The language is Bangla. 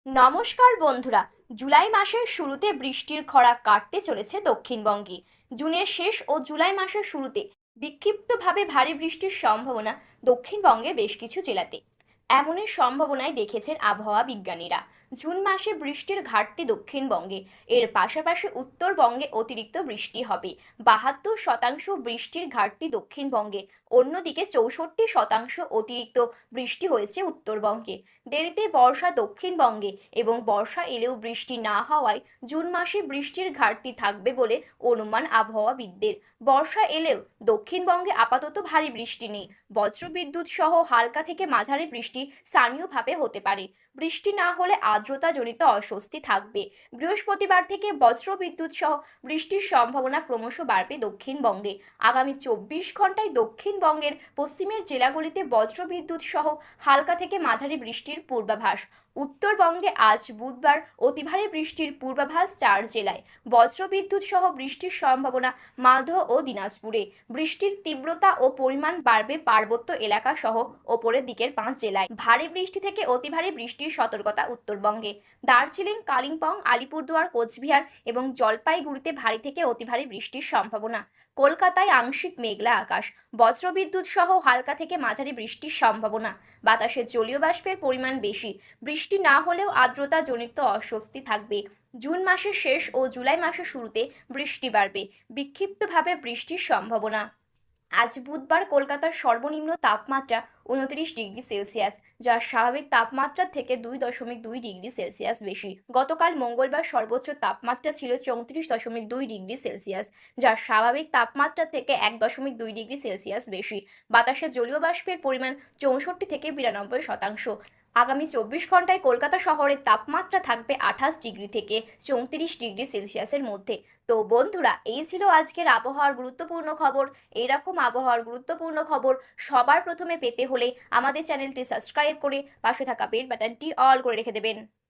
নমস্কার বন্ধুরা। জুলাই মাসের শুরুতে বৃষ্টির খরা কাটতে চলেছে দক্ষিণবঙ্গে। জুনের শেষ ও জুলাই মাসের শুরুতে বিক্ষিপ্তভাবে ভারী বৃষ্টির সম্ভাবনা দক্ষিণবঙ্গের বেশ কিছু জেলাতে। এমনই সম্ভাবনায় দেখেছেন আবহাওয়া বিজ্ঞানীরা। জুন মাসে বৃষ্টির ঘাটতি দক্ষিণবঙ্গে, এর পাশাপাশি উত্তরবঙ্গে অতিরিক্ত বৃষ্টি হবে। 72% বৃষ্টির ঘাটতি দক্ষিণবঙ্গে, অন্যদিকে 64% অতিরিক্ত বৃষ্টি হয়েছে উত্তরবঙ্গে। দেরিতে বর্ষা দক্ষিণবঙ্গে এবং বর্ষা এলেও বৃষ্টি না হওয়ায় জুন মাসে বৃষ্টির ঘাটতি থাকবে বলে অনুমান আবহাওয়াবিদদের। বর্ষা এলেও দক্ষিণবঙ্গে আপাতত ভারী বৃষ্টি নেই। বজ্রবিদ্যুৎ সহ হালকা থেকে মাঝারি বৃষ্টি স্থানীয়ভাবে হতে পারে। বৃষ্টি না হলে আর্দ্রতাজনিত অস্বস্তি থাকবে। বৃহস্পতিবার থেকে বজ্রবিদ্যুৎ সহ বৃষ্টির সম্ভাবনা ক্রমশ বাড়বে দক্ষিণবঙ্গে। আগামী 24 ঘন্টায় দক্ষিণবঙ্গের পশ্চিমের জেলাগুলিতে বজ্রবিদ্যুৎ সহ হালকা থেকে মাঝারি বৃষ্টির পূর্বাভাস। উত্তরবঙ্গে আজ বুধবার অতি ভারী বৃষ্টির পূর্বাভাস 4 জেলায়। বজ্রবিদ্যুৎ সহ বৃষ্টির সম্ভাবনা মালদহ ও দিনাজপুরে। বৃষ্টির তীব্রতা ও পরিমাণ বাড়বে পার্বত্য এলাকা সহ ওপরের দিকের 5 জেলায়। ভারী বৃষ্টি থেকে অতি ভারী বৃষ্টির সতর্কতা উত্তরবঙ্গে। দার্জিলিং, কালিম্পং, আলিপুরদুয়ার, কোচবিহার এবং জলপাইগুড়িতে ভারী থেকে অতি ভারী বৃষ্টির সম্ভাবনা। কলকাতায় আংশিক মেঘলা আকাশ, বজ্রবিদ্যুৎ সহ হালকা থেকে মাঝারি বৃষ্টির সম্ভাবনা। বাতাসে জলীয় বাষ্পের পরিমাণ বেশি। বৃষ্টি না হলেও আর্দ্রতাজনিত অস্বস্তি থাকবে। জুন মাসের শেষ ও জুলাই মাসের শুরুতে বৃষ্টি বাড়বে। বিক্ষিপ্তভাবে বৃষ্টির সম্ভাবনা। আজ বুধবার কলকাতার সর্বনিম্ন তাপমাত্রা 29 ডিগ্রি সেলসিয়াস, যা স্বাভাবিক তাপমাত্রার থেকে 2.2 ডিগ্রি সেলসিয়াস বেশি। গতকাল মঙ্গলবার সর্বোচ্চ তাপমাত্রা ছিল 34.2 ডিগ্রি সেলসিয়াস, যা স্বাভাবিক তাপমাত্রা থেকে 1.2 ডিগ্রি সেলসিয়াস বেশি। বাতাসে জলীয় বাষ্পের পরিমাণ 64 থেকে 92%। আগামী 24 ঘন্টায় কলকাতা শহরের তাপমাত্রা থাকবে 28 ডিগ্রি থেকে 34 ডিগ্রি সেলসিয়াসের মধ্যে। তো বন্ধুরা, এই ছিল আজকের আবহাওয়ার গুরুত্বপূর্ণ খবর। এইরকম আবহাওয়ার গুরুত্বপূর্ণ খবর সবার প্রথমে পেতে হলে আমাদের চ্যানেলটি সাবস্ক্রাইব করে পাশে থাকা বেল বাটনটি অল করে রেখে দেবেন।